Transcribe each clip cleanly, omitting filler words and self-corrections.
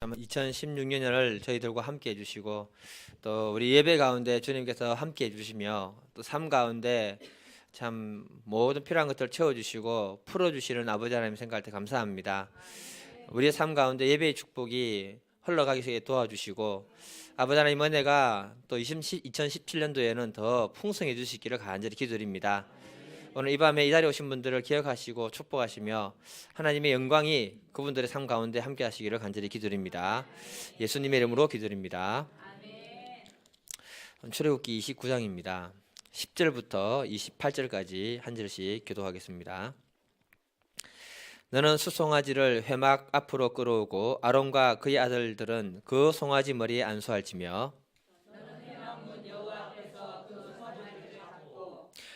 2016년을 저희들과 함께 해주시고 또 우리 예배 가운데 주님께서 함께 해주시며 또 삶 가운데 참 모든 필요한 것들을 채워주시고 풀어주시는 아버지 하나님 생각할 때 감사합니다. 우리의 삶 가운데 예배의 축복이 흘러가기 도와주시고 아버지 하나님 은혜가 또 2017년도에는 더 풍성해 주시기를 간절히 기도드립니다. 오늘 이 밤에 이 자리에 오신 분들을 기억하시고 축복하시며 하나님의 영광이 그분들의 삶 가운데 함께 하시기를 간절히 기도드립니다. 예수님의 이름으로 기도드립니다. 출애굽기 29장입니다. 10절부터 28절까지 한 절씩 기도하겠습니다. 너는 숫송아지를 회막 앞으로 끌어오고 아론과 그의 아들들은 그 송아지 머리에 안수할지며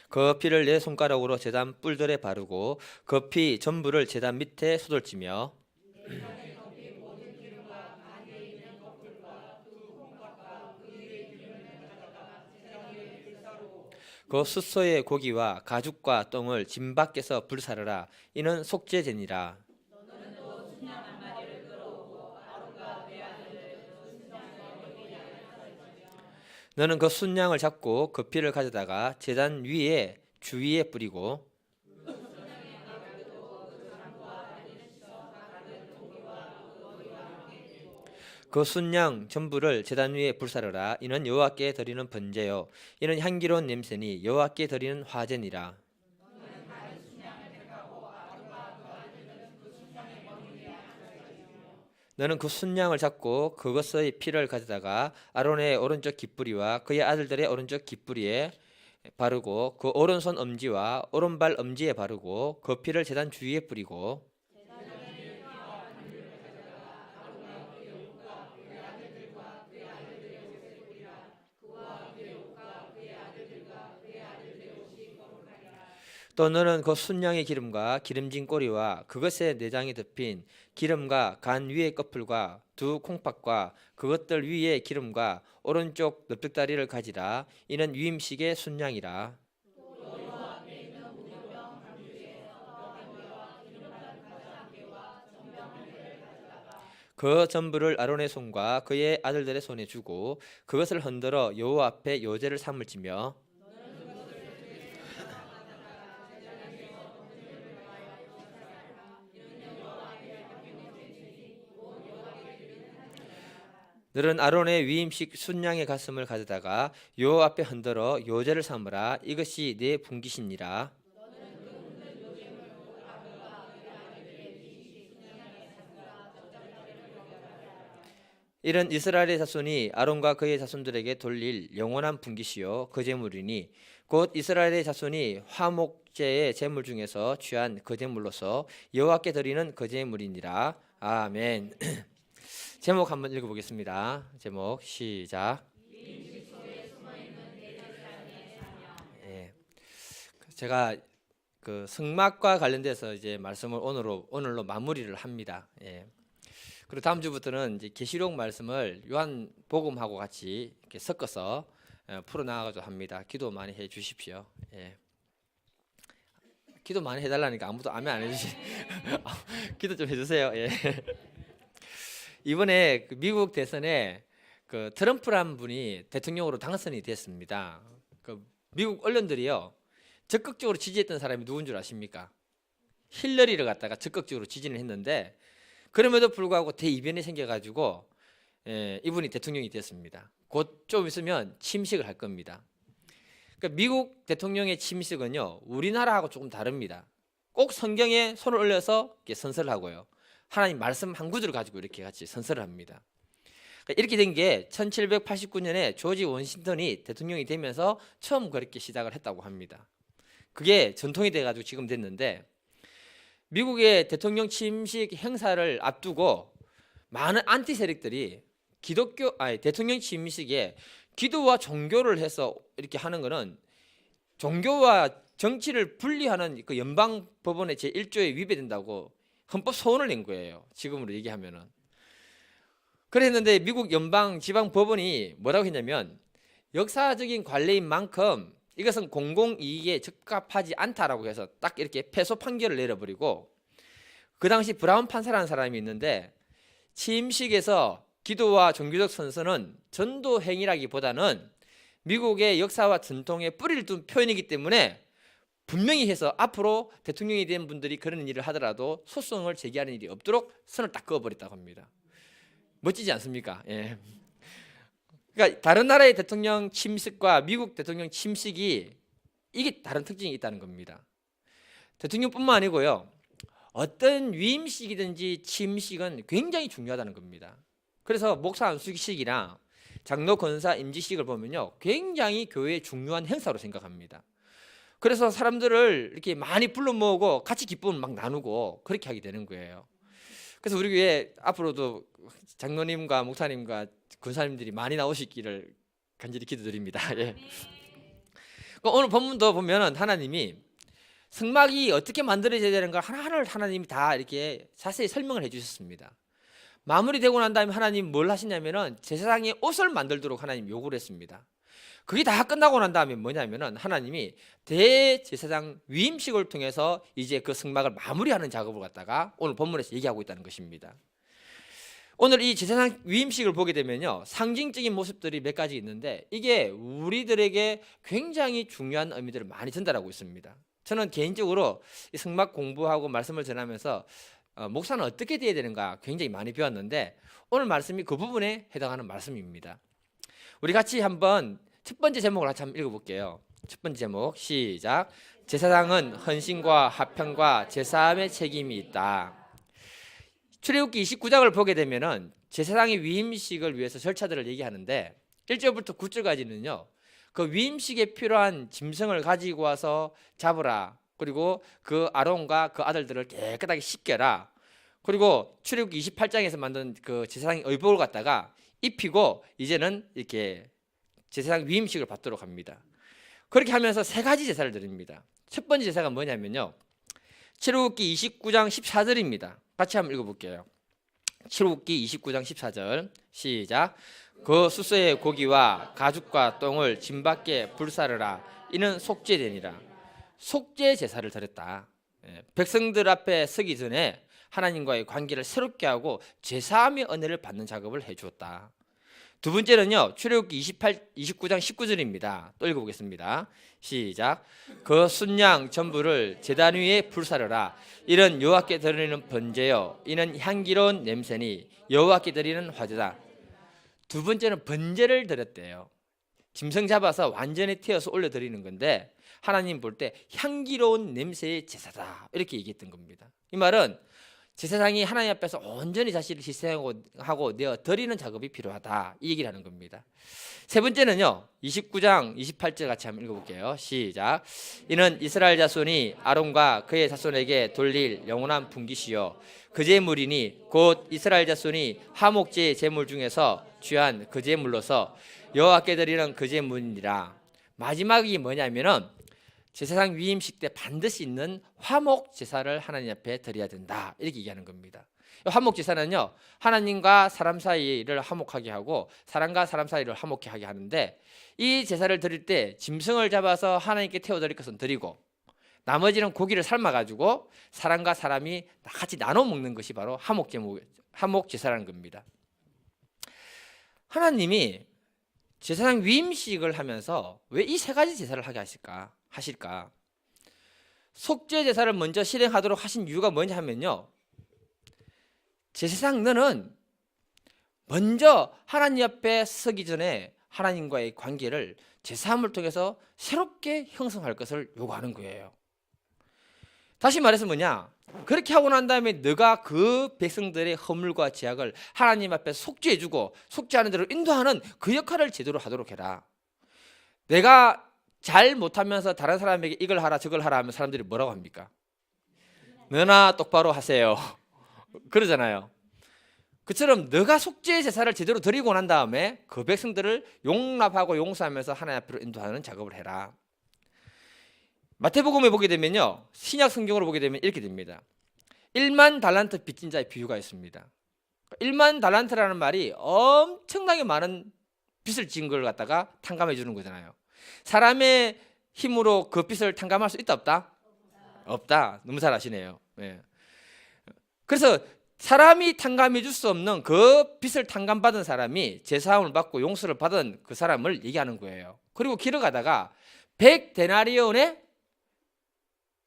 그 피를 내 손가락으로 제단 뿔들에 바르고 그 피 전부를 제단 밑에 쏟을지며 그 숫소의 고기와 가죽과 똥을 짐 밖에서 불사르라. 이는 속죄제니라. 너는 그 순양을 잡고 그 피를 가져다가 제단 위에 주위에 뿌리고 그 순양 전부를 제단 위에 불사르라. 이는 여호와께 드리는 번제요 이는 향기로운 냄새니 여호와께 드리는 화제니라. 너는 그 순양을 잡고 그것의 피를 가져다가 아론의 오른쪽 깃뿌리와 그의 아들들의 오른쪽 깃뿌리에 바르고 그 오른손 엄지와 오른발 엄지에 바르고 그 피를 제단 주위에 뿌리고 또 너는 그 순양의 기름과 기름진 꼬리와 그것의 내장이 덮인 기름과 간 위의 꺼풀과 두 콩팥과 그것들 위에 기름과 오른쪽 넓적다리를 가지라. 이는 유임식의 순양이라. 그 전부를 아론의 손과 그의 아들들의 손에 주고 그것을 흔들어 여호와 앞에 요제를 삼을지며 너는 아론의 위임식 순양의 가슴을 가져다가 여호와 앞에 흔들어 요제를 삼으라. 이것이 내 분깃이니라. 이는 이스라엘의 자손이 아론과 그의 자손들에게 돌릴 영원한 분깃이요 그 제물이니 곧 이스라엘의 자손이 화목제의 제물 중에서 취한 그 제물로서 여호와께 드리는 그 제물이니라. 아멘. 제목 한번 읽어보겠습니다. 제목 시작. 예. 제가 그 성막과 관련돼서 이제 말씀을 오늘로 마무리를 합니다. 예. 그리고 다음 주부터는 이제 계시록 말씀을 요한복음하고 같이 이렇게 섞어서 풀어 나가가지고 합니다. 기도 많이 해 주십시오. 예. 기도 많이 해달라니까 아무도 아멘 안 해주시. 기도 좀 해주세요. 예. 이번에 그 미국 대선에 그 트럼프란 분이 대통령으로 당선이 됐습니다. 그 미국 언론들이요 적극적으로 지지했던 사람이 누군 줄 아십니까? 힐러리를 갖다가 적극적으로 지지를 했는데 그럼에도 불구하고 대이변이 생겨가지고 이분이 대통령이 됐습니다. 곧 좀 있으면 침식을 할 겁니다. 그러니까 미국 대통령의 침식은요 우리나라하고 조금 다릅니다. 꼭 성경에 손을 올려서 이렇게 선서를 하고요. 하나님 말씀 한 구절을 가지고 이렇게 같이 선서를 합니다. 그러니까 이렇게 된 게 1789년에 조지 워싱턴이 대통령이 되면서 처음 그렇게 시작을 했다고 합니다. 그게 전통이 돼가지고 지금 됐는데 미국의 대통령 침식 행사를 앞두고 많은 안티 세력들이 대통령 침식에 기도와 종교를 해서 이렇게 하는 거는 종교와 정치를 분리하는 그 연방 법원의 제1조에 위배된다고 헌법 소원을 낸 거예요. 지금으로 얘기하면은. 그랬는데 미국 연방 지방 법원이 뭐라고 했냐면 역사적인 관례인 만큼 이것은 공공이익에 적합하지 않다라고 해서 딱 이렇게 패소 판결을 내려버리고 그 당시 브라운 판사라는 사람이 있는데 취임식에서 기도와 종교적 선서는 전도 행위라기보다는 미국의 역사와 전통에 뿌리를 둔 표현이기 때문에 분명히 해서 앞으로 대통령이 된 분들이 그런 일을 하더라도 소송을 제기하는 일이 없도록 선을 딱 그어버렸다고 합니다. 멋지지 않습니까? 예. 그러니까 다른 나라의 대통령 취임식과 미국 대통령 취임식이 이게 다른 특징이 있다는 겁니다. 대통령뿐만 아니고요, 어떤 위임식이든지 취임식은 굉장히 중요하다는 겁니다. 그래서 목사 안수식이나 장로 권사 임지식을 보면요, 굉장히 교회의 중요한 행사로 생각합니다. 그래서 사람들을 이렇게 많이 불러 모으고 같이 기쁨을 막 나누고 그렇게 하게 되는 거예요. 그래서 우리 교회 앞으로도 장로님과 목사님과 권사님들이 많이 나오시기를 간절히 기도드립니다. 예. 오늘 본문도 보면은 하나님이 성막이 어떻게 만들어져야 되는가 하나하나를 하나님이 다 이렇게 자세히 설명을 해주셨습니다. 마무리되고 난 다음에 하나님 뭘 하시냐면은 제사장의 옷을 만들도록 하나님 요구를 했습니다. 그게 다 끝나고 난 다음에 뭐냐면은 하나님이 대제사장 위임식을 통해서 이제 그 성막을 마무리하는 작업을 갖다가 오늘 본문에서 얘기하고 있다는 것입니다. 오늘 이 제사장 위임식을 보게 되면요, 상징적인 모습들이 몇 가지 있는데 이게 우리들에게 굉장히 중요한 의미들을 많이 전달하고 있습니다. 저는 개인적으로 이 성막 공부하고 말씀을 전하면서 목사는 어떻게 돼야 되는가 굉장히 많이 배웠는데 오늘 말씀이 그 부분에 해당하는 말씀입니다. 우리 같이 한번 첫 번째 제목을 같이 한번 읽어볼게요. 첫 번째 제목 시작. 제사장은 헌신과 화평과 제사함의 책임이 있다. 출애굽기 29장을 보게 되면은 제사장의 위임식을 위해서 절차들을 얘기하는데 1절부터 9절까지는요, 그 위임식에 필요한 짐승을 가지고 와서 잡으라. 그리고 그 아론과 그 아들들을 깨끗하게 씻겨라. 그리고 출애굽기 28장에서 만든 그 제사장의 의복을 갖다가 입히고 이제는 이렇게 제사장 위임식을 받도록 합니다. 그렇게 하면서 세 가지 제사를 드립니다. 첫 번째 제사가 뭐냐면요, 출애굽기 29장 14절입니다. 같이 한번 읽어볼게요. 출애굽기 29장 14절 시작. 그 수소의 고기와 가죽과 똥을 짐 밖에 불사르라. 이는 속죄되니라. 속죄 제사를 드렸다. 백성들 앞에 서기 전에 하나님과의 관계를 새롭게 하고 제사함의 은혜를 받는 작업을 해주었다. 두 번째는요, 출애굽기 29장 19절입니다. 또 읽어보겠습니다. 시작. 그 순양 전부를 제단 위에 불사르라. 이는 여호와께 드리는 번제요, 이는 향기로운 냄새니 여호와께 드리는 화제다. 두 번째는 번제를 드렸대요. 짐승 잡아서 완전히 태워서 올려드리는 건데 하나님 볼 때 향기로운 냄새의 제사다 이렇게 얘기했던 겁니다. 이 말은 제사장이 하나님 앞에서 온전히 자신을 희생하고 내어 드리는 작업이 필요하다 이 얘기를 하는 겁니다. 세 번째는요, 29장 28절 같이 한번 읽어볼게요. 시작. 이는 이스라엘 자손이 아론과 그의 자손에게 돌릴 영원한 분깃이요 그 제물이니 곧 이스라엘 자손이 화목제 제물 중에서 귀한 그 제물로서 여호와께 드리는 그 제물이니라. 마지막이 뭐냐면은 제사장 위임식 때 반드시 있는 화목 제사를 하나님 앞에 드려야 된다 이렇게 얘기하는 겁니다. 화목 제사는요, 하나님과 사람 사이를 화목하게 하고 사람과 사람 사이를 화목하게 하게 하는데 이 제사를 드릴 때 짐승을 잡아서 하나님께 태워드릴 것은 드리고 나머지는 고기를 삶아가지고 사람과 사람이 같이 나눠 먹는 것이 바로 화목 제사라는 겁니다. 하나님이 제사장 위임식을 하면서 왜 이 세 가지 제사를 하게 하실까? 속죄 제사를 먼저 실행하도록 하신 이유가 뭐냐 하면요, 제사장 너는 먼저 하나님 앞에 서기 전에 하나님과의 관계를 제사함을 통해서 새롭게 형성할 것을 요구하는 거예요. 다시 말해서 뭐냐, 그렇게 하고 난 다음에 너가 그 백성들의 허물과 죄악을 하나님 앞에 속죄해주고 속죄하는 대로 인도하는 그 역할을 제대로 하도록 해라. 내가 잘 못하면서 다른 사람에게 이걸 하라 저걸 하라 하면 사람들이 뭐라고 합니까? 너나 똑바로 하세요 그러잖아요. 그처럼 너가 속죄 제사를 제대로 드리고 난 다음에 그 백성들을 용납하고 용서하면서 하나님 앞으로 인도하는 작업을 해라. 마태복음에 보게 되면요, 신약 성경으로 보게 되면 이렇게 됩니다. 1만 달란트 빚진 자의 비유가 있습니다. 1만 달란트라는 말이 엄청나게 많은 빚을 지은 걸 갖다가 탕감해 주는 거잖아요. 사람의 힘으로 그 빚을 탕감할 수 있다 없다? 없다. 너무 잘 아시네요. 네. 그래서 사람이 탕감해 줄 수 없는 그 빚을 탕감받은 사람이 제사함을 받고 용서를 받은 그 사람을 얘기하는 거예요. 그리고 길을 가다가 100데나리온의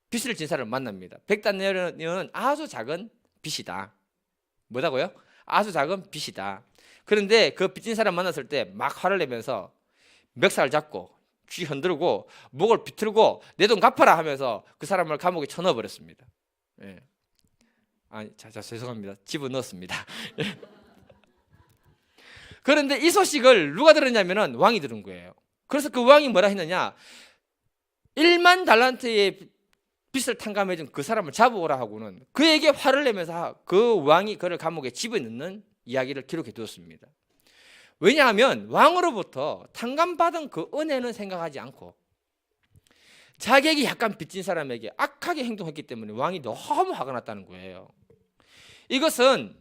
빚을 진 사람을 만납니다. 100데나리온은 아주 작은 빚이다. 뭐라고요? 아주 작은 빚이다. 그런데 그 빚진 사람 만났을 때 막 화를 내면서 멱살을 잡고 쥐 흔들고 목을 비틀고 내 돈 갚아라 하면서 그 사람을 감옥에 쳐넣어버렸습니다. 예. 자, 죄송합니다. 집어넣었습니다. 그런데 이 소식을 누가 들었냐면은 왕이 들은 거예요. 그래서 그 왕이 뭐라 했느냐? 1만 달란트의 빚을 탕감해준 그 사람을 잡아오라 하고는 그에게 화를 내면서 그 왕이 그를 감옥에 집어넣는 이야기를 기록해 두었습니다. 왜냐하면 왕으로부터 탕감받은 그 은혜는 생각하지 않고 자객이 약간 빚진 사람에게 악하게 행동했기 때문에 왕이 너무 화가 났다는 거예요. 이것은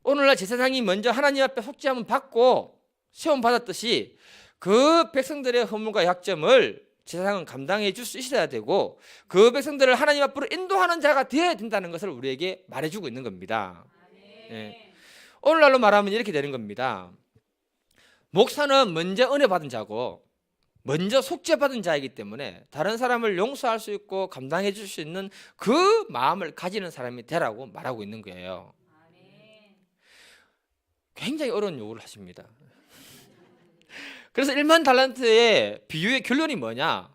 오늘날 제사장이 먼저 하나님 앞에 속죄함을 받고 세움 받았듯이 그 백성들의 허물과 약점을 제사장은 감당해 줄 수 있어야 되고 그 백성들을 하나님 앞으로 인도하는 자가 되어야 된다는 것을 우리에게 말해주고 있는 겁니다. 예. 오늘날로 말하면 이렇게 되는 겁니다. 목사는 먼저 은혜 받은 자고 먼저 속죄받은 자이기 때문에 다른 사람을 용서할 수 있고 감당해 줄 수 있는 그 마음을 가지는 사람이 되라고 말하고 있는 거예요. 굉장히 어려운 요구를 하십니다. 그래서 1만 달란트의 비유의 결론이 뭐냐?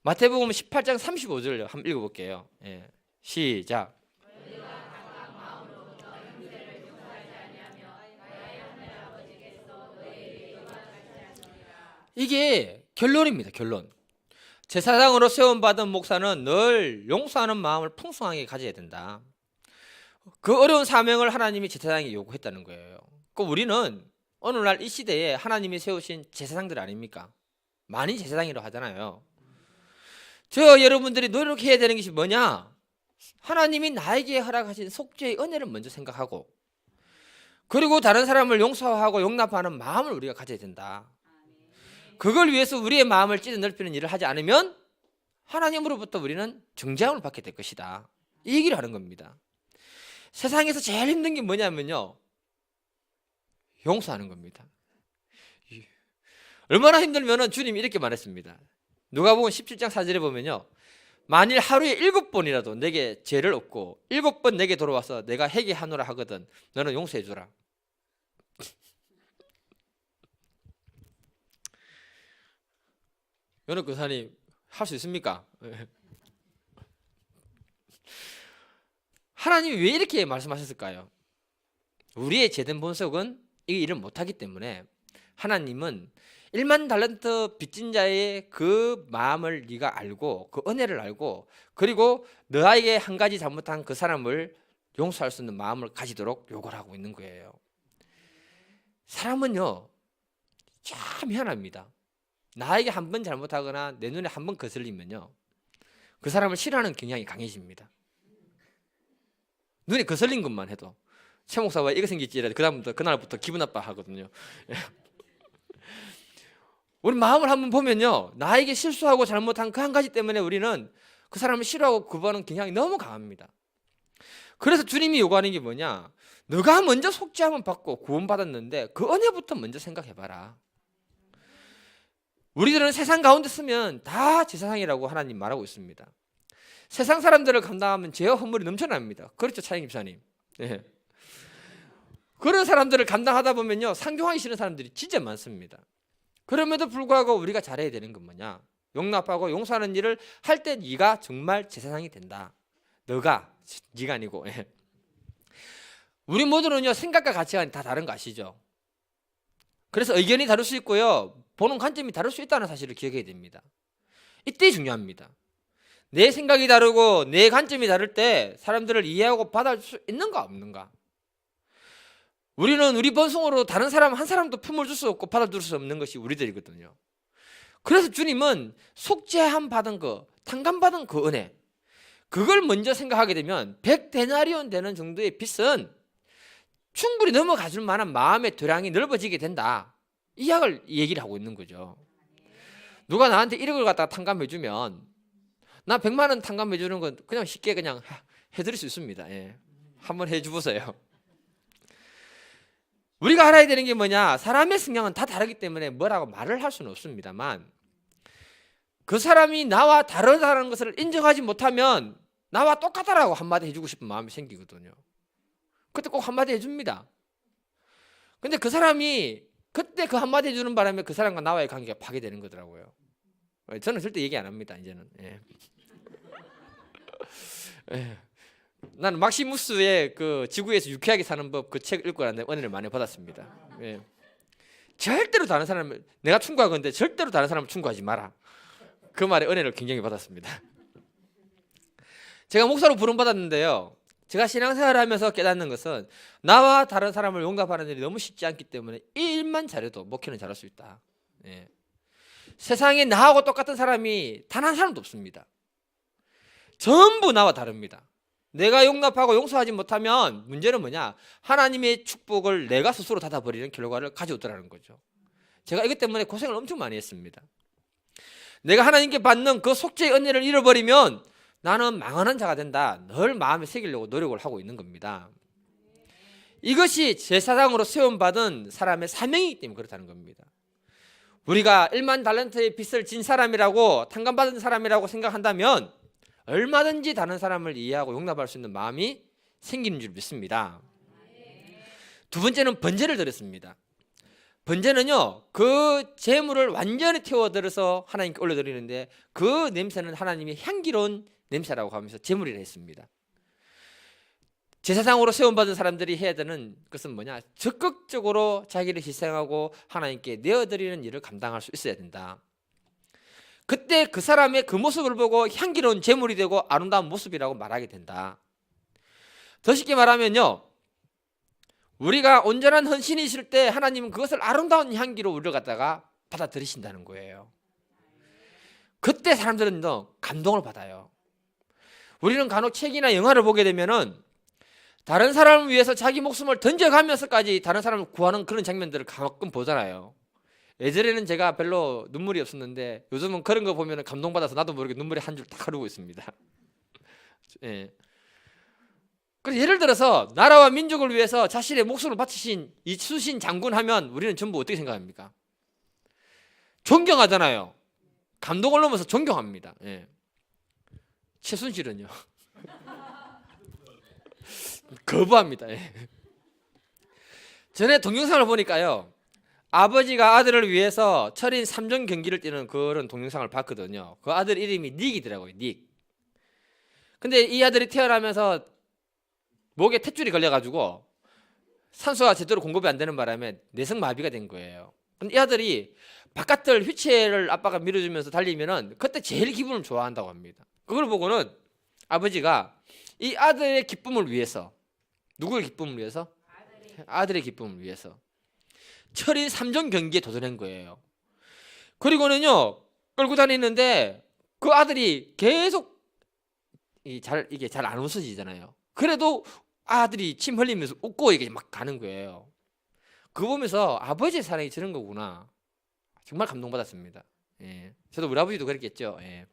마태복음 18장 35절 한번 읽어볼게요. 예. 시작. 이게 결론입니다. 결론. 제사장으로 세움받은 목사는 늘 용서하는 마음을 풍성하게 가져야 된다. 그 어려운 사명을 하나님이 제사장에게 요구했다는 거예요. 그 우리는 오늘날 이 시대에 하나님이 세우신 제사장들 아닙니까? 많이 제사장이라고 하잖아요. 저 여러분들이 노력해야 되는 것이 뭐냐? 하나님이 나에게 허락하신 속죄의 은혜를 먼저 생각하고 그리고 다른 사람을 용서하고 용납하는 마음을 우리가 가져야 된다. 그걸 위해서 우리의 마음을 찢어 넓히는 일을 하지 않으면 하나님으로부터 우리는 정죄함을 받게 될 것이다. 이 얘기를 하는 겁니다. 세상에서 제일 힘든 게 뭐냐면요, 용서하는 겁니다. 얼마나 힘들면은 주님이 이렇게 말했습니다. 누가복음 17장 4절에 보면요, 만일 하루에 7번이라도 내게 죄를 얻고 7번 내게 돌아와서 내가 회개하노라 하거든 너는 용서해 주라. 여러분 교사님 할 수 있습니까? 하나님이 왜 이렇게 말씀하셨을까요? 우리의 제된 본성은 이 일을 못하기 때문에 하나님은 1만 달란트 빚진 자의 그 마음을 네가 알고 그 은혜를 알고 그리고 너에게 한 가지 잘못한 그 사람을 용서할 수 있는 마음을 가지도록 요구를 하고 있는 거예요. 사람은요 참 희한합니다. 나에게 한 번 잘못하거나 내 눈에 한 번 거슬리면요 그 사람을 싫어하는 경향이 강해집니다. 눈에 거슬린 것만 해도 최 목사가 이거 생겼지 그다음부터 그날부터 기분 나빠 하거든요. 우리 마음을 한번 보면요 나에게 실수하고 잘못한 그 한 가지 때문에 우리는 그 사람을 싫어하고 거부하는 경향이 너무 강합니다. 그래서 주님이 요구하는 게 뭐냐, 너가 먼저 속죄함을 받고 구원받았는데 그 은혜부터 먼저 생각해봐라. 우리들은 세상 가운데 쓰면 다 제사장이라고 하나님 말하고 있습니다. 세상 사람들을 감당하면 죄와 허물이 넘쳐납니다. 그렇죠 차영 집사님. 네. 그런 사람들을 감당하다 보면요 상종하기 싫은 사람들이 진짜 많습니다. 그럼에도 불구하고 우리가 잘해야 되는 건 뭐냐, 용납하고 용서하는 일을 할 때 네가 정말 제사장이 된다. 네가 아니고. 우리 모두는요 생각과 가치관이 다 다른 거 아시죠? 그래서 의견이 다를 수 있고요 보는 관점이 다를 수 있다는 사실을 기억해야 됩니다. 이때 중요합니다. 내 생각이 다르고 내 관점이 다를 때 사람들을 이해하고 받아줄 수 있는가 없는가. 우리는 우리 본성으로 다른 사람 한 사람도 품을 줄 수 없고 받아줄 수 없는 것이 우리들이거든요. 그래서 주님은 속죄함 받은 거, 탕감받은 그 은혜, 그걸 먼저 생각하게 되면 100데나리온 되는 정도의 빚은 충분히 넘어가줄 만한 마음의 도량이 넓어지게 된다. 이 얘기를 하고 있는 거죠. 누가 나한테 1억을 갖다가 탕감해주면 나 100만 원 탕감해주는 건 그냥 쉽게 그냥 해드릴 수 있습니다. 예. 한번 해주보세요. 우리가 알아야 되는 게 뭐냐, 사람의 성향은 다 다르기 때문에 뭐라고 말을 할 수는 없습니다만, 그 사람이 나와 다르다는 것을 인정하지 못하면 나와 똑같다라고 한마디 해주고 싶은 마음이 생기거든요. 그때 꼭 한마디 해줍니다. 근데 그 사람이 그때 그 한마디 해주는 바람에 그 사람과 나와의 관계가 파괴되는 거더라고요. 저는 절대 얘기 안 합니다, 이제는. 예. 예. 나는 막시무스의 그 지구에서 유쾌하게 사는 법 그 책을 읽고 나서 은혜를 많이 받았습니다. 예. 절대로 다른 사람을, 내가 충고하건데 절대로 다른 사람을 충고하지 마라. 그 말에 은혜를 굉장히 받았습니다. 제가 목사로 부름받았는데요, 제가 신앙생활을 하면서 깨닫는 것은 나와 다른 사람을 용납하는 일이 너무 쉽지 않기 때문에 이 일만 잘해도 목회는 잘할 수 있다. 예. 세상에 나하고 똑같은 사람이 단 한 사람도 없습니다. 전부 나와 다릅니다. 내가 용납하고 용서하지 못하면 문제는 뭐냐, 하나님의 축복을 내가 스스로 닫아버리는 결과를 가져오더라는 거죠. 제가 이것 때문에 고생을 엄청 많이 했습니다. 내가 하나님께 받는 그 속죄의 은혜를 잃어버리면 나는 망하는 자가 된다, 늘 마음에 새기려고 노력을 하고 있는 겁니다. 이것이 제사장으로 세움받은 사람의 사명이기 때문에 그렇다는 겁니다. 우리가 1만 달란트의 빚을 진 사람이라고, 탕감받은 사람이라고 생각한다면 얼마든지 다른 사람을 이해하고 용납할 수 있는 마음이 생기는 줄 믿습니다. 두 번째는 번제를 드렸습니다. 번제는요, 그 재물을 완전히 태워들어서 하나님께 올려드리는데 그 냄새는 하나님의 향기로운 냄새라고 하면서 제물이라 했습니다. 제사장으로 세움받은 사람들이 해야 되는 것은 뭐냐, 적극적으로 자기를 희생하고 하나님께 내어드리는 일을 감당할 수 있어야 된다. 그때 그 사람의 그 모습을 보고 향기로운 제물이 되고 아름다운 모습이라고 말하게 된다. 더 쉽게 말하면요, 우리가 온전한 헌신이 있을 때 하나님은 그것을 아름다운 향기로 우리를 갖다가 받아들이신다는 거예요. 그때 사람들은 더 감동을 받아요. 우리는 간혹 책이나 영화를 보게 되면은 다른 사람을 위해서 자기 목숨을 던져가면서까지 다른 사람을 구하는 그런 장면들을 가끔 보잖아요. 예전에는 제가 별로 눈물이 없었는데 요즘은 그런 거 보면 감동받아서 나도 모르게 눈물이 한 줄 딱 흐르고 있습니다. 예. 그래서 예를 들어서 나라와 민족을 위해서 자신의 목숨을 바치신 이수신 장군 하면 우리는 전부 어떻게 생각합니까? 존경하잖아요. 감동을 넘어서 존경합니다. 예. 최순실은요? 거부합니다. 예. 전에 동영상을 보니까요, 아버지가 아들을 위해서 철인 3종 경기를 뛰는 그런 동영상을 봤거든요. 그 아들 이름이 닉이더라고요. 닉. 근데 이 아들이 태어나면서 목에 탯줄이 걸려가지고 산소가 제대로 공급이 안 되는 바람에 내성마비가 된 거예요. 근데 이 아들이 바깥을 휠체어를 아빠가 밀어주면서 달리면은 그때 제일 기분을 좋아한다고 합니다. 그걸 보고는 아버지가 이 아들의 기쁨을 위해서, 누구의 기쁨을 위해서? 아들의 기쁨을 위해서 철인 3종 경기에 도전한 거예요. 그리고는요, 끌고 다니는데 그 아들이 계속 이게 잘 안 웃어지잖아요. 그래도 아들이 침 흘리면서 웃고 이게 막 가는 거예요. 그거 보면서 아버지의 사랑이 저런 거구나, 정말 감동받았습니다. 예. 저도 우리 아버지도 그랬겠죠. 예.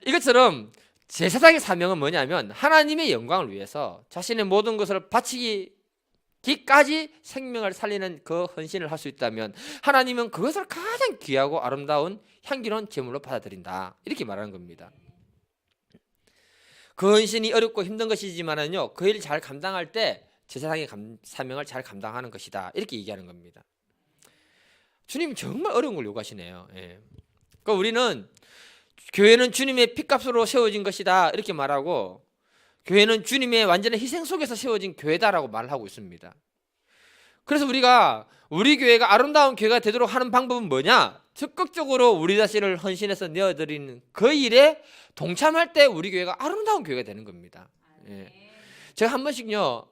이것처럼 제사장의 사명은 뭐냐면 하나님의 영광을 위해서 자신의 모든 것을 바치기까지 생명을 살리는 그 헌신을 할 수 있다면 하나님은 그것을 가장 귀하고 아름다운 향기로운 제물로 받아들인다, 이렇게 말하는 겁니다. 그 헌신이 어렵고 힘든 것이지만은요, 그 일을 잘 감당할 때 제사장의 사명을 잘 감당하는 것이다, 이렇게 얘기하는 겁니다. 주님 정말 어려운 걸 요구하시네요. 예. 그러니까 우리는 교회는 주님의 피값으로 세워진 것이다, 이렇게 말하고 교회는 주님의 완전한 희생 속에서 세워진 교회다라고 말을 하고 있습니다. 그래서 우리가 우리 교회가 아름다운 교회가 되도록 하는 방법은 뭐냐? 적극적으로 우리 자신을 헌신해서 내어드리는 그 일에 동참할 때 우리 교회가 아름다운 교회가 되는 겁니다. 예. 제가 한 번씩요,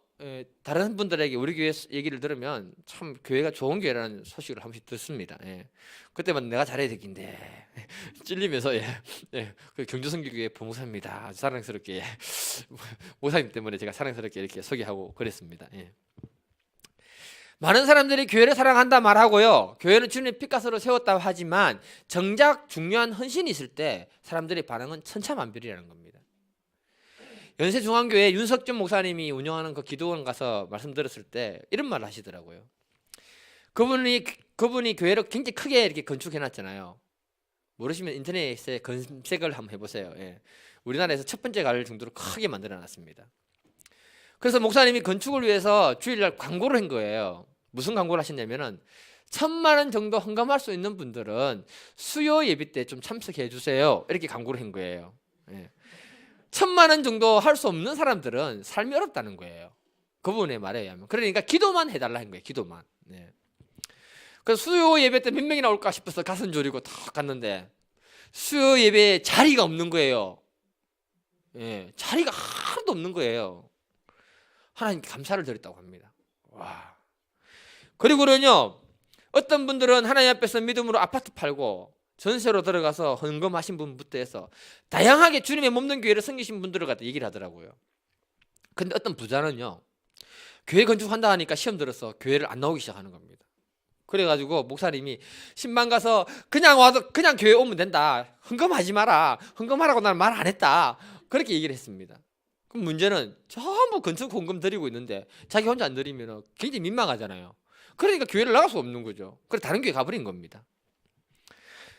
다른 분들에게 우리 교회 얘기를 들으면 참 교회가 좋은 교회라는 소식을 한 번씩 듣습니다. 예. 그때만 내가 잘해야 되긴데 찔리면서 그 경주선교교회 부목사입니다. 아주 사랑스럽게 목사님 때문에 제가 사랑스럽게 이렇게 소개하고 그랬습니다. 예. 많은 사람들이 교회를 사랑한다 말하고요, 교회는 주님의 피값으로 세웠다고 하지만 정작 중요한 헌신이 있을 때 사람들의 반응은 천차만별이라는 겁니다. 연세중앙교회 윤석준 목사님이 운영하는 그 기도원 가서 말씀드렸을 때 이런 말을 하시더라고요. 그분이 교회를 굉장히 크게 이렇게 건축해 놨잖아요. 모르시면 인터넷에 검색을 한번 해보세요. 예. 우리나라에서 첫 번째 갈 정도로 크게 만들어 놨습니다. 그래서 목사님이 건축을 위해서 주일날 광고를 한 거예요. 무슨 광고를 하셨냐면은 1,000만 원 정도 헌금할 수 있는 분들은 수요 예배 때 좀 참석해 주세요. 이렇게 광고를 한 거예요. 예. 1,000만 원 정도 할 수 없는 사람들은 삶이 어렵다는 거예요. 그분의 말에 의하면. 그러니까 기도만 해달라 한 거예요. 기도만. 네. 그래서 수요 예배 때 몇 명이나 올까 싶어서 가슴 졸이고 탁 갔는데 수요 예배에 자리가 없는 거예요. 예, 자리가 하나도 없는 거예요. 하나님께 감사를 드렸다고 합니다. 와. 그리고는요, 어떤 분들은 하나님 앞에서 믿음으로 아파트 팔고 전세로 들어가서 헌금하신 분부터 해서 다양하게 주님의 몸된 교회를 섬기신 분들을 갖다 얘기를 하더라고요. 근데 어떤 부자는요, 교회 건축한다 하니까 시험 들어서 교회를 안 나오기 시작하는 겁니다. 그래가지고 목사님이 신방 가서 그냥 와도 그냥 교회 오면 된다. 헌금하지 마라. 헌금하라고 나는 말 안 했다. 그렇게 얘기를 했습니다. 그럼 문제는 전부 건축 헌금 드리고 있는데 자기 혼자 안 드리면 굉장히 민망하잖아요. 그러니까 교회를 나갈 수 없는 거죠. 그래서 다른 교회 가버린 겁니다.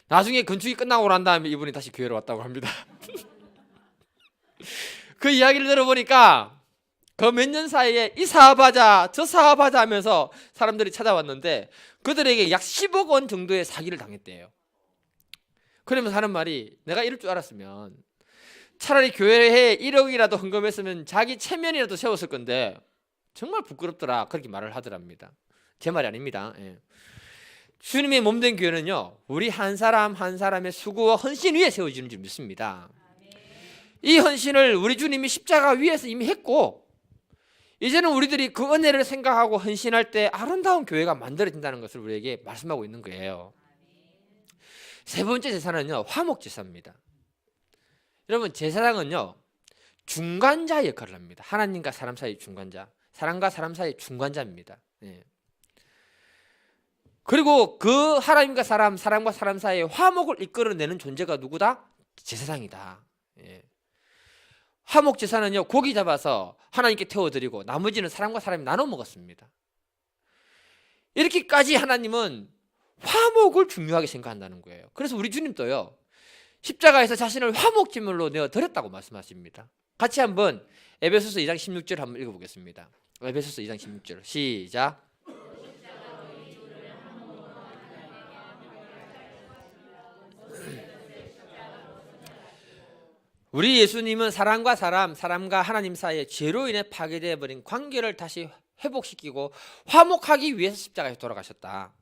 나중에 건축이 끝나고 난 다음에 이분이 다시 교회로 왔다고 합니다. 그 이야기를 들어보니까 그 몇 년 사이에 이 사업하자 저 사업하자 하면서 사람들이 찾아왔는데 그들에게 약 10억 원 정도의 사기를 당했대요. 그러면서 하는 말이, 내가 이럴 줄 알았으면 차라리 교회에 1억이라도 헌금했으면 자기 체면이라도 세웠을 건데 정말 부끄럽더라. 그렇게 말을 하더랍니다. 제 말이 아닙니다. 예. 주님의 몸된 교회는요, 우리 한 사람 한 사람의 수고와 헌신 위에 세워지는 줄 믿습니다. 이 헌신을 우리 주님이 십자가 위에서 이미 했고, 이제는 우리들이 그 은혜를 생각하고 헌신할 때 아름다운 교회가 만들어진다는 것을 우리에게 말씀하고 있는 거예요. 세 번째 제사는요, 화목제사입니다. 여러분, 제사장은요, 중간자 역할을 합니다. 하나님과 사람 사이 중간자, 사람과 사람 사이 중간자입니다. 예. 그리고 그 하나님과 사람과 사람 사이의 화목을 이끌어내는 존재가 누구다? 제사장이다. 예. 화목 제사는요, 고기 잡아서 하나님께 태워드리고 나머지는 사람과 사람이 나눠 먹었습니다. 이렇게까지 하나님은 화목을 중요하게 생각한다는 거예요. 그래서 우리 주님도요, 십자가에서 자신을 화목제물로 내어 드렸다고 말씀하십니다. 같이 한번 에베소서 2장 16절 한번 읽어보겠습니다. 에베소서 2장 16절 시작. 우리 예수님은 사람과 사람과 하나님 사이에 죄로 인해 파괴되어 버린 관계를 다시 회복시키고 화목하기 위해서 십자가에 돌아가셨다.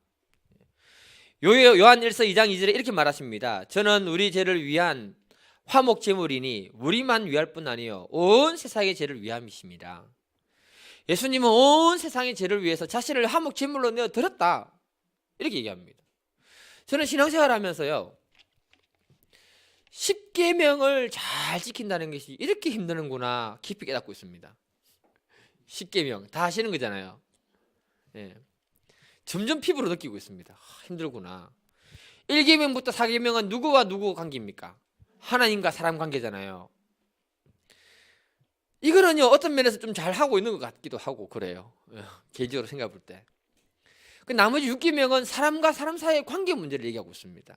요한 1서 2장 2절에 이렇게 말하십니다. 저는 우리 죄를 위한 화목 제물이니 우리만 위할 뿐 아니요 온 세상의 죄를 위함이십니다. 예수님은 온 세상의 죄를 위해서 자신을 화목 제물로 내어 드렸다. 이렇게 얘기합니다. 저는 신앙생활하면서요, 10계명을 잘 지킨다는 것이 이렇게 힘드는구나 깊이 깨닫고 있습니다. 10계명 다 하시는 거잖아요. 예. 점점 피부로 느끼고 있습니다. 힘들구나. 1계명부터 4계명은 누구와 누구 관계입니까? 하나님과 사람 관계잖아요. 이거는요, 어떤 면에서 좀 잘하고 있는 것 같기도 하고 그래요. 개인적으로 생각해 볼 때. 그 나머지 6계명은 사람과 사람 사이의 관계 문제를 얘기하고 있습니다.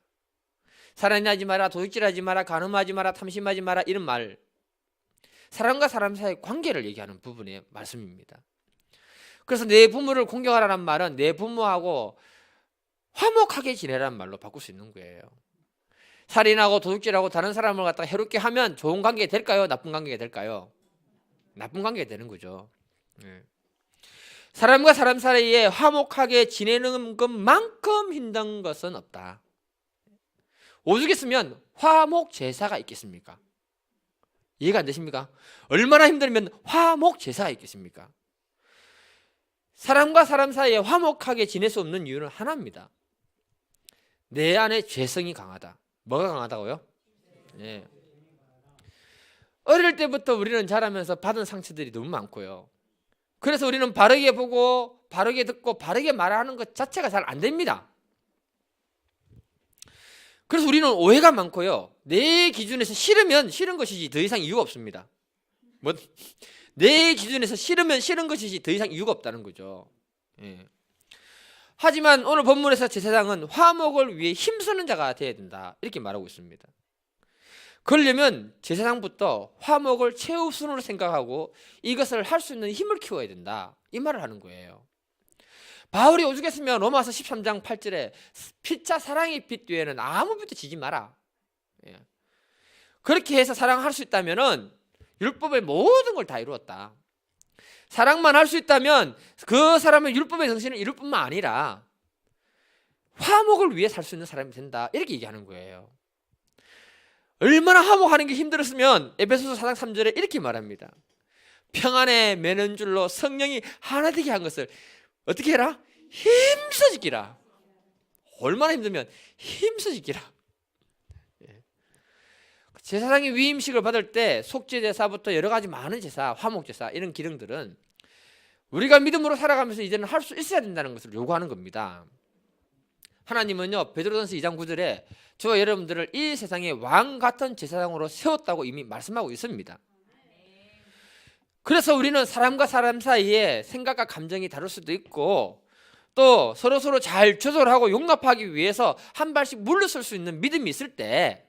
살인하지 마라, 도둑질하지 마라, 간음하지 마라, 탐심하지 마라, 이런 말, 사람과 사람 사이의 관계를 얘기하는 부분의 말씀입니다. 그래서 내 부모를 공경하라는 말은 내 부모하고 화목하게 지내라는 말로 바꿀 수 있는 거예요. 살인하고 도둑질하고 다른 사람을 갖다가 해롭게 하면 좋은 관계가 될까요? 나쁜 관계가 될까요? 나쁜 관계가 되는 거죠. 사람과 사람 사이에 화목하게 지내는 것만큼 힘든 것은 없다. 오죽했으면 화목 제사가 있겠습니까? 이해가 안 되십니까? 얼마나 힘들면 화목 제사가 있겠습니까? 사람과 사람 사이에 화목하게 지낼 수 없는 이유는 하나입니다. 내 안에 죄성이 강하다. 뭐가 강하다고요? 네. 어릴 때부터 우리는 자라면서 받은 상처들이 너무 많고요. 그래서 우리는 바르게 보고 바르게 듣고 바르게 말하는 것 자체가 잘 안 됩니다. 그래서 우리는 오해가 많고요. 내 기준에서 싫으면 싫은 것이지 더 이상 이유가 없습니다. 뭐 내 기준에서 싫으면 싫은 것이지 더 이상 이유가 없다는 거죠. 예. 하지만 오늘 본문에서 제사장은 화목을 위해 힘쓰는 자가 되어야 된다 이렇게 말하고 있습니다. 그러려면 제사장부터 화목을 최우선으로 생각하고 이것을 할 수 있는 힘을 키워야 된다 이 말을 하는 거예요. 바울이 오죽했으면 로마서 13장 8절에 피차 사랑의 빛 뒤에는 아무 빛도 지지 마라. 예. 그렇게 해서 사랑할 수 있다면은 율법의 모든 걸 다 이루었다. 사랑만 할 수 있다면 그 사람은 율법의 정신을 이룰 뿐만 아니라 화목을 위해 살 수 있는 사람이 된다 이렇게 얘기하는 거예요. 얼마나 화목하는 게 힘들었으면 에베소서 4장 3절에 이렇게 말합니다. 평안에 매는 줄로 성령이 하나 되게 한 것을 어떻게 해라? 힘써 지키라. 얼마나 힘들면 힘써 지키라. 제사장이 위임식을 받을 때 속죄제사부터 여러 가지 많은 제사, 화목제사 이런 기능들은 우리가 믿음으로 살아가면서 이제는 할 수 있어야 된다는 것을 요구하는 겁니다. 하나님은요 베드로전서 2장 9절에 저와 여러분들을 이 세상의 왕 같은 제사장으로 세웠다고 이미 말씀하고 있습니다. 그래서 우리는 사람과 사람 사이에 생각과 감정이 다를 수도 있고 또 서로 잘 조절하고 용납하기 위해서 한 발씩 물러설 수 있는 믿음이 있을 때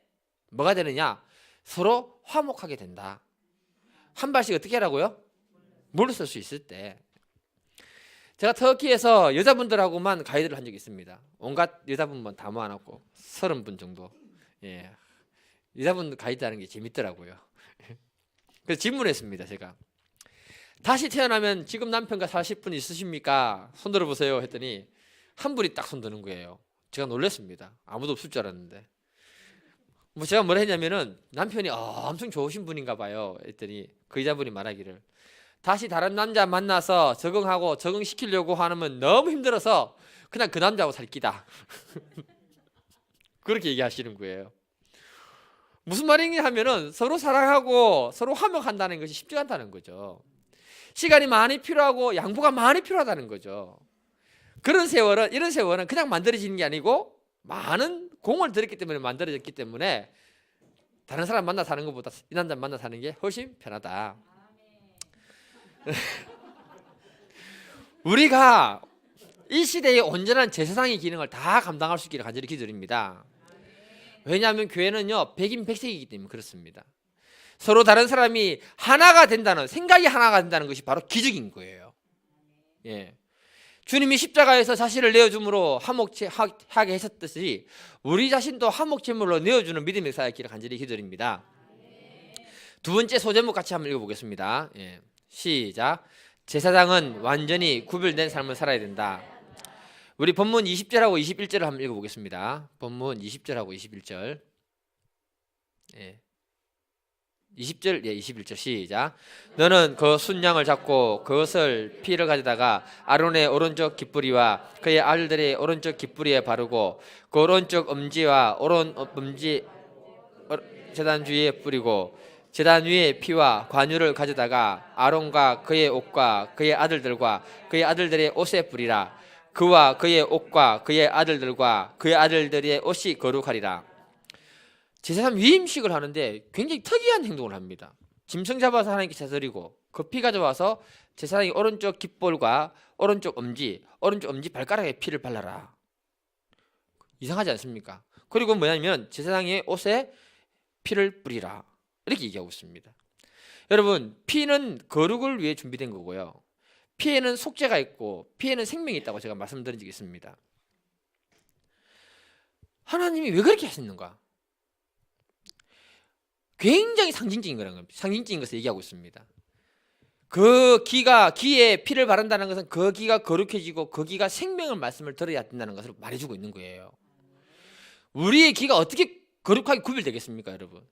뭐가 되느냐? 서로 화목하게 된다. 한 발씩 어떻게 하라고요? 물러설 수 있을 때. 제가 터키에서 여자분들하고만 가이드를 한 적이 있습니다. 온갖 여자분만 다 모아놨고 30분 정도. 예. 여자분 가이드하는 게 재밌더라고요. 그래서 질문했습니다. 제가 다시 태어나면 지금 남편과 40분 있으십니까? 손 들어보세요 했더니 한 분이 딱 손 드는 거예요. 제가 놀랐습니다. 아무도 없을 줄 알았는데 뭐 제가 뭐라 했냐면은 남편이 엄청 좋으신 분인가 봐요 했더니 그 여자분이 말하기를 다시 다른 남자 만나서 적응하고 적응시키려고 하면 너무 힘들어서 그냥 그 남자하고 살기다. 그렇게 얘기하시는 거예요. 무슨 말이냐 하면은 서로 사랑하고 서로 화목한다는 것이 쉽지 않다는 거죠. 시간이 많이 필요하고 양보가 많이 필요하다는 거죠. 이런 세월은 그냥 만들어지는 게 아니고 많은 공을 들였기 때문에 만들어졌기 때문에 다른 사람 만나 사는 것보다 이 남자 만나 사는 게 훨씬 편하다. 우리가 이 시대의 온전한 제사장의 기능을 다 감당할 수 있기를 간절히 기도드립니다. 왜냐하면 교회는요 백인백색이기 때문에 그렇습니다. 서로 다른 사람이 하나가 된다는 생각이 하나가 된다는 것이 바로 기적인 거예요. 예. 주님이 십자가에서 자신을 내어줌으로 화목하게 하셨듯이 우리 자신도 화목제물로 내어주는 믿음의 사역기를 간절히 기도드립니다. 두 번째 소제목 같이 한번 읽어보겠습니다. 예. 시작. 제사장은 완전히 구별된 삶을 살아야 된다. 우리 본문 20절하고 21절을 한번 읽어보겠습니다. 본문 20절하고 21절. 예. 20절, 21절 시작. 너는 그 순양을 잡고 그것을 피를 가져다가 아론의 오른쪽 깃뿌리와 그의 아들들의 오른쪽 깃뿌리에 바르고 그 오른쪽 엄지와 오른 엄지 제단 주위에 뿌리고 제단 위에 피와 관유를 가져다가 아론과 그의 옷과 그의 아들들과 그의 아들들의 옷에 뿌리라. 그와 그의 옷과 그의 아들들과 그의 아들들의 옷이 거룩하리라. 제사장 위임식을 하는데 굉장히 특이한 행동을 합니다. 짐승 잡아서 하나님께 제사 드리고 그 피 가져와서 제사장이 오른쪽 깃볼과 오른쪽 엄지 발가락에 피를 발라라. 이상하지 않습니까? 그리고 뭐냐면 제사장의 옷에 피를 뿌리라. 이렇게 얘기하고 있습니다. 여러분, 피는 거룩을 위해 준비된 거고요. 피에는 속죄가 있고 피에는 생명이 있다고 제가 말씀드린 적이 있습니다. 하나님이 왜 그렇게 하셨는가? 굉장히 상징적인 거라는 겁니다. 상징적인 것을 얘기하고 있습니다. 그 기에 피를 바른다는 것은 그 기가 거룩해지고 그 기가 생명을 말씀을 들어야 된다는 것을 말해주고 있는 거예요. 우리의 기가 어떻게 거룩하게 구별되겠습니까, 여러분?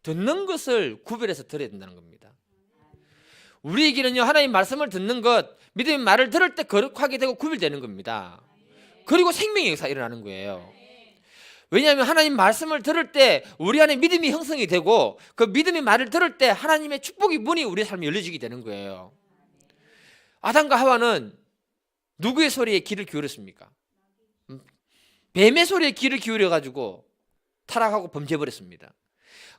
듣는 것을 구별해서 들어야 된다는 겁니다. 우리의 기는요, 하나님 말씀을 듣는 것, 믿음의 말을 들을 때 거룩하게 되고 구별되는 겁니다. 그리고 생명의 역사가 일어나는 거예요. 왜냐하면 하나님 말씀을 들을 때 우리 안에 믿음이 형성이 되고 그 믿음의 말을 들을 때 하나님의 축복의 문이 우리의 삶에 열려지게 되는 거예요. 아담과 하와는 누구의 소리에 귀를 기울였습니까? 뱀의 소리에 귀를 기울여가지고 타락하고 범죄해버렸습니다.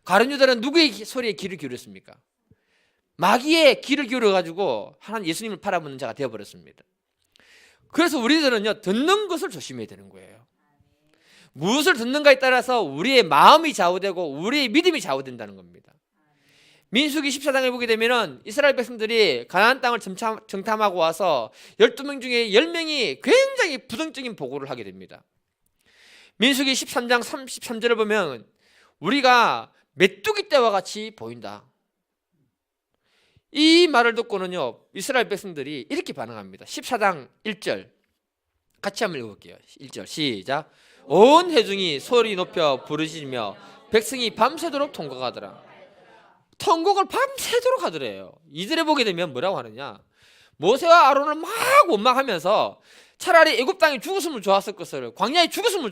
가룟 유다는 누구의 소리에 귀를 기울였습니까? 마귀의 귀를 기울여 가지고 하나님 예수님을 팔아먹는 자가 되어버렸습니다. 그래서 우리들은요, 듣는 것을 조심해야 되는 거예요. 무엇을 듣는가에 따라서 우리의 마음이 좌우되고 우리의 믿음이 좌우된다는 겁니다. 민수기 14장을 보게 되면은 이스라엘 백성들이 가나안 땅을 정탐하고 와서 12명 중에 10명이 굉장히 부정적인 보고를 하게 됩니다. 민수기 13장 33절을 보면 우리가 메뚜기 떼와 같이 보인다. 이 말을 듣고는요, 이스라엘 백성들이 이렇게 반응합니다. 14장 1절 같이 한번 읽어볼게요. 1절 시작. 온 회중이 소리 높여 부르짖으며 백성이 밤새도록 통곡하더라. 통곡을 밤새도록 하더래요. 2절에 보게 되면 뭐라고 하느냐, 모세와 아론을 막 원망하면서 차라리 애굽 땅에 죽었으면 좋았을 것을, 광야에 죽었으면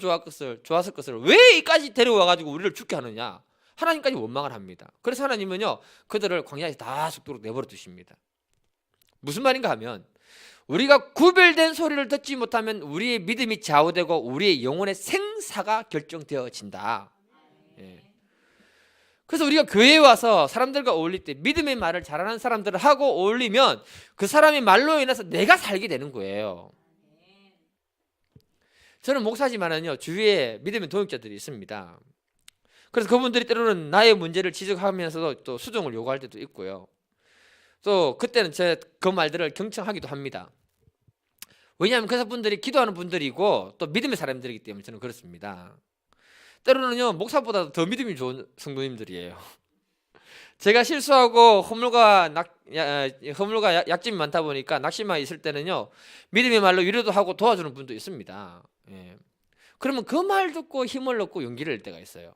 좋았을 것을 왜 이까지 데려와 가지고 우리를 죽게 하느냐, 하나님까지 원망을 합니다. 그래서 하나님은요, 그들을 광야에서 다 죽도록 내버려 두십니다. 무슨 말인가 하면, 우리가 구별된 소리를 듣지 못하면 우리의 믿음이 좌우되고 우리의 영혼의 생사가 결정되어진다. 예. 그래서 우리가 교회에 와서 사람들과 어울릴 때 믿음의 말을 잘하는 사람들을 하고 어울리면 그 사람의 말로 인해서 내가 살게 되는 거예요. 저는 목사지만은요, 주위에 믿음의 동역자들이 있습니다. 그래서 그분들이 때로는 나의 문제를 지적하면서도 또 수정을 요구할 때도 있고요. 또 그때는 제 그 말들을 경청하기도 합니다. 왜냐하면 그 분들이 기도하는 분들이고 또 믿음의 사람들이기 때문에 저는 그렇습니다. 때로는요, 목사보다 더 믿음이 좋은 성도님들이에요. 제가 실수하고 허물과 약점이 많다 보니까 낙심만 있을 때는요, 믿음의 말로 위로도 하고 도와주는 분도 있습니다. 예. 그러면 그 말 듣고 힘을 얻고 용기를 낼 때가 있어요.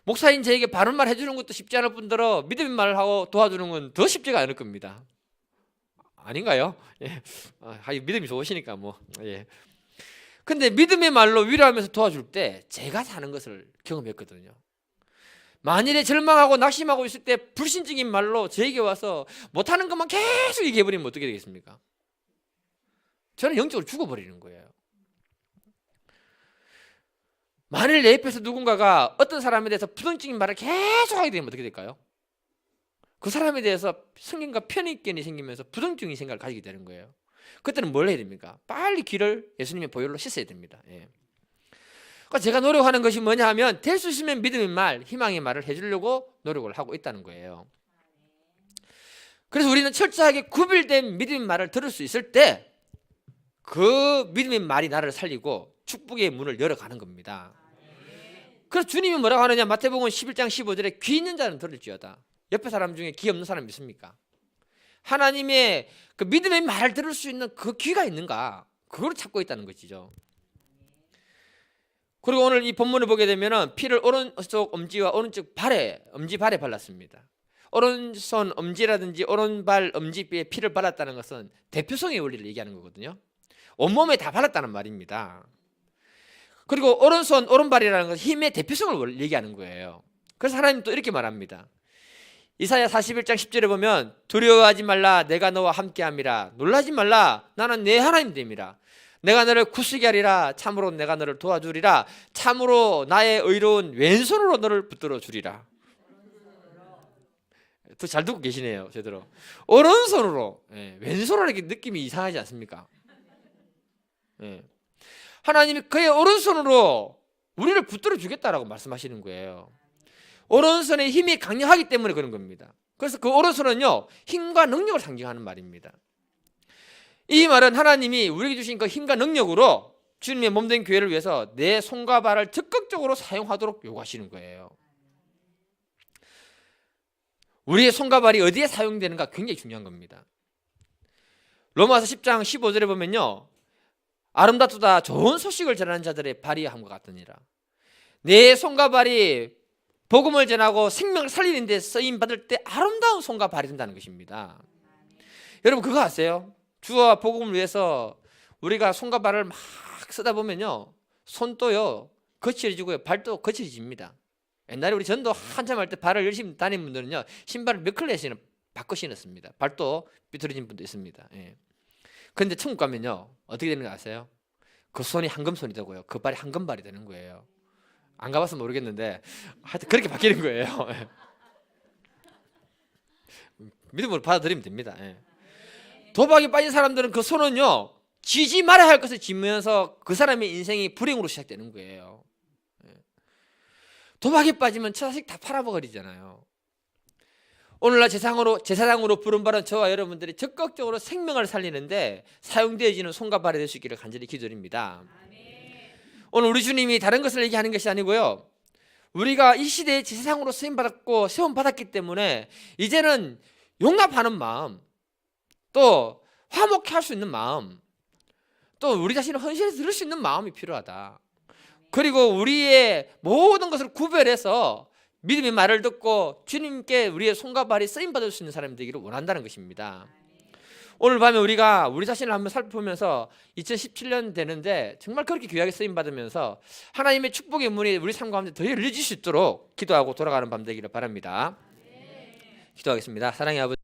목사인 저에게 바른 말 해주는 것도 쉽지 않을 뿐더러 믿음의 말을 하고 도와주는 건 더 쉽지가 않을 겁니다. 아닌가요? 예. 믿음이 좋으시니까 뭐. 예. 근데 믿음의 말로 위로하면서 도와줄 때 제가 사는 것을 경험했거든요. 만일에 절망하고 낙심하고 있을 때 불신적인 말로 저에게 와서 못하는 것만 계속 얘기해버리면 어떻게 되겠습니까? 저는 영적으로 죽어버리는 거예요. 만일 내 옆에서 누군가가 어떤 사람에 대해서 부정적인 말을 계속 하게 되면 어떻게 될까요? 그 사람에 대해서 성경과 편견이 생기면서 부정적인 생각을 가지게 되는 거예요. 그때는 뭘 해야 됩니까? 빨리 귀를 예수님의 보혈로 씻어야 됩니다. 예. 그러니까 제가 노력하는 것이 뭐냐 하면 될 수 있으면 믿음의 말, 희망의 말을 해주려고 노력을 하고 있다는 거예요. 그래서 우리는 철저하게 구별된 믿음의 말을 들을 수 있을 때 그 믿음의 말이 나를 살리고 축복의 문을 열어가는 겁니다. 그래서 주님이 뭐라고 하느냐, 마태복음 11장 15절에 귀 있는 자는 들을지어다. 옆에 사람 중에 귀 없는 사람 있습니까? 하나님의 그 믿음의 말을 들을 수 있는 그 귀가 있는가, 그걸 찾고 있다는 것이죠. 그리고 오늘 이 본문을 보게 되면은 피를 오른쪽 엄지와 오른쪽 발에, 엄지 발에 발랐습니다. 오른손 엄지라든지 오른발 엄지뼈에 피를 발랐다는 것은 대표성의 원리를 얘기하는 거거든요. 온몸에 다 발랐다는 말입니다. 그리고 오른손 오른발이라는 것은 힘의 대표성을 얘기하는 거예요. 그래서 하나님 또 이렇게 말합니다. 이사야 41장 10절에 보면 두려워하지 말라, 내가 너와 함께함이라. 놀라지 말라, 나는 내 하나님 됨이라. 내가 너를 굳세게 하리라. 참으로 내가 너를 도와주리라. 참으로 나의 의로운 왼손으로 너를 붙들어 주리라. 더 잘 듣고 계시네요. 제대로. 오른손으로. 예, 왼손으로 이렇게 느낌이 이상하지 않습니까? 예. 하나님이 그의 오른손으로 우리를 붙들어 주겠다라고 말씀하시는 거예요. 오른손의 힘이 강력하기 때문에 그런 겁니다. 그래서 그 오른손은요, 힘과 능력을 상징하는 말입니다. 이 말은 하나님이 우리에게 주신 그 힘과 능력으로 주님의 몸된 교회를 위해서 내 손과 발을 적극적으로 사용하도록 요구하시는 거예요. 우리의 손과 발이 어디에 사용되는가 굉장히 중요한 겁니다. 로마서 10장 15절에 보면요, 아름답도다 좋은 소식을 전하는 자들의 발이 함과 같으니라. 내 손과 발이 복음을 전하고 생명을 살리는 데 쓰임 받을 때 아름다운 손과 발이 된다는 것입니다. 여러분 그거 아세요? 주와 복음을 위해서 우리가 손과 발을 막 쓰다 보면요, 손도요 거칠어지고요, 발도 거칠어집니다. 옛날에 우리 전도 한참 할 때 발을 열심히 다니는 분들은요, 신발을 몇 컬레씩 바꿔 신었습니다. 발도 삐뚤어진 분도 있습니다. 예. 그런데 천국 가면요 어떻게 되는 거 아세요? 그 손이 황금손이 되고요, 그 발이 황금발이 되는 거예요. 안 가봐서 모르겠는데 하여튼 그렇게 바뀌는 거예요. 믿음으로 받아들이면 됩니다. 예. 도박에 빠진 사람들은 그 손은요 지지 말아야 할 것을 지면서 그 사람의 인생이 불행으로 시작되는 거예요. 예. 도박에 빠지면 자식 다 팔아버리잖아요. 오늘날 제사장으로 부름받은 저와 여러분들이 적극적으로 생명을 살리는데 사용되어지는 손과 발이 될 수 있기를 간절히 기도드립니다. 오늘 우리 주님이 다른 것을 얘기하는 것이 아니고요, 우리가 이 시대에 제사장으로 쓰임받았고 세움받았기 때문에 이제는 용납하는 마음, 또 화목해 할 수 있는 마음, 또 우리 자신을 헌신해서 들을 수 있는 마음이 필요하다. 그리고 우리의 모든 것을 구별해서 믿음의 말을 듣고 주님께 우리의 손과 발이 쓰임받을 수 있는 사람이 되기를 원한다는 것입니다. 오늘 밤에 우리가 우리 자신을 한번 살펴보면서 2017년 되는데 정말 그렇게 귀하게 쓰임받으면서 하나님의 축복의 문이 우리 삶 가운데 더 열려질 수 있도록 기도하고 돌아가는 밤 되기를 바랍니다. 기도하겠습니다. 사랑의 아버지,